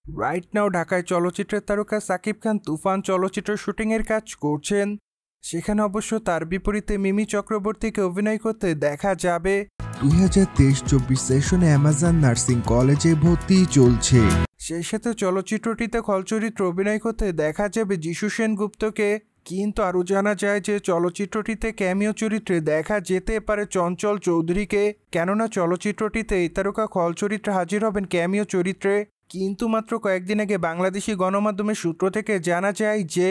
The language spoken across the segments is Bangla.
রাইট নাও ঢাকায় চলচ্চিত্রের তারকা সাকিব খান তুফান চলচ্চিত্রের শুটিংয়ের কাজ করছেন। সেখানে অবশ্য তার বিপরীতে মিমি চক্রবর্তীকে অভিনয় করতে দেখা যাবে। 2023-24 সেশনে অ্যামাজন নার্সিং কলেজে ভর্তি চলছে। সেই সাথে চলচ্চিত্রটিতে খল চরিত্রে অভিনয় করতে দেখা যাবে যিশু সেনগুপ্তকে। কিন্তু আরও জানা যায় যে চলচ্চিত্রটিতে ক্যামিও চরিত্রে দেখা যেতে পারে চঞ্চল চৌধুরীকে, কেননা চলচ্চিত্রটিতে এই তারকা খল চরিত্রে হাজির হবেন ক্যামিও চরিত্রে। কিন্তু মাত্র কয়েকদিন আগে বাংলাদেশি গণমাধ্যমের সূত্র থেকে জানা যায় যে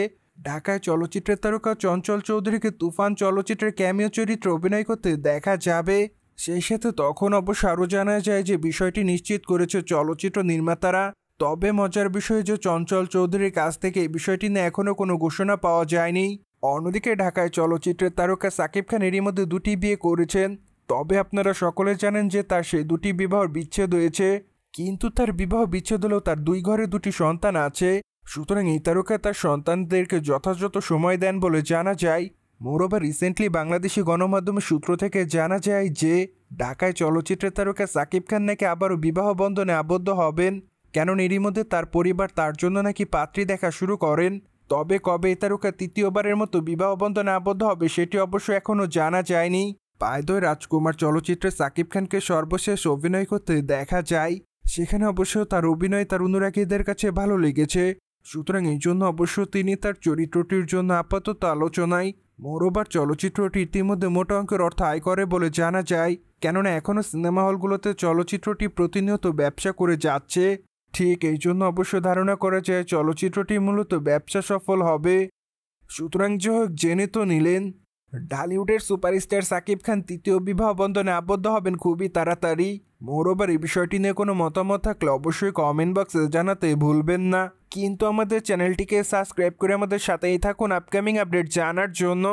ঢাকায় চলচ্চিত্রের তারকা চঞ্চল চৌধুরীকে তুফান চলচ্চিত্রের ক্যামিও চরিত্রে অভিনয় করতে দেখা যাবে। সেই সাথে তখন অবশ্য আরও জানা যায় যে বিষয়টি নিশ্চিত করেছে চলচ্চিত্র নির্মাতারা। তবে মজার বিষয় যে চঞ্চল চৌধুরীর কাছ থেকে এই বিষয়টি নিয়ে এখনও কোনো ঘোষণা পাওয়া যায়নি। অন্যদিকে ঢাকায় চলচ্চিত্রের তারকা সাকিব খান এরই মধ্যে 2টি বিয়ে করেছেন। তবে আপনারা সকলে জানেন যে তার সেই 2টি বিবাহ বিচ্ছেদ হয়েছে। কিন্তু তার বিবাহ বিচ্ছেদ হলেও তার 2 ঘরে 2টি সন্তান আছে। সুতরাং এই তারকা তার সন্তানদেরকে যথাযথ সময় দেন বলে জানা যায়। মোরওভার রিসেন্টলি বাংলাদেশি গণমাধ্যমের সূত্র থেকে জানা যায় যে ঢাকায় চলচ্চিত্রের তারকা সাকিব খান নাকি আবারও বিবাহ বন্ধনে আবদ্ধ হবেন, কেননা এরই মধ্যে তার পরিবার তার জন্য নাকি পাত্রী দেখা শুরু করেন। তবে কবে এই তারকা তৃতীয়বারের মতো বিবাহ বন্ধনে আবদ্ধ হবে সেটি অবশ্য এখনও জানা যায়নি। পায়দয় রাজকুমার চলচ্চিত্রে সাকিব খানকে সর্বশেষ অভিনয় করতে দেখা যায়। সেখানে অবশ্য তার অভিনয় তার অনুরাগীদের কাছে ভালো লেগেছে। সুতরাং এই জন্য অবশ্য তিনি তার চরিত্রটির জন্য আপাতত আলোচনায়। মোরওভার চলচ্চিত্রটি ইতিমধ্যে মোটা অঙ্কের অর্থ আয় করে বলে জানা যায়, কেননা এখনও সিনেমা হলগুলোতে চলচ্চিত্রটি প্রতিনিয়ত ব্যবসা করে যাচ্ছে। ঠিক এই জন্য অবশ্য ধারণা করা যায় চলচ্চিত্রটি মূলত ব্যবসা সফল হবে। সুতরাং যে হোক জেনে তো নিলেন, ঢালিউডের সুপারস্টার সাকিব খান তৃতীয় বিবাহ বন্ধনে আবদ্ধ হবেন খুবই তাড়াতাড়ি। মোরওভার এই বিষয়টি নিয়ে কোনো মতামত থাকলে অবশ্যই কমেন্ট বক্সে জানাতে ভুলবেন না। কিন্তু আমাদের চ্যানেলটিকে সাবস্ক্রাইব করে আমাদের সাথেই থাকুন আপকামিং আপডেট জানার জন্য।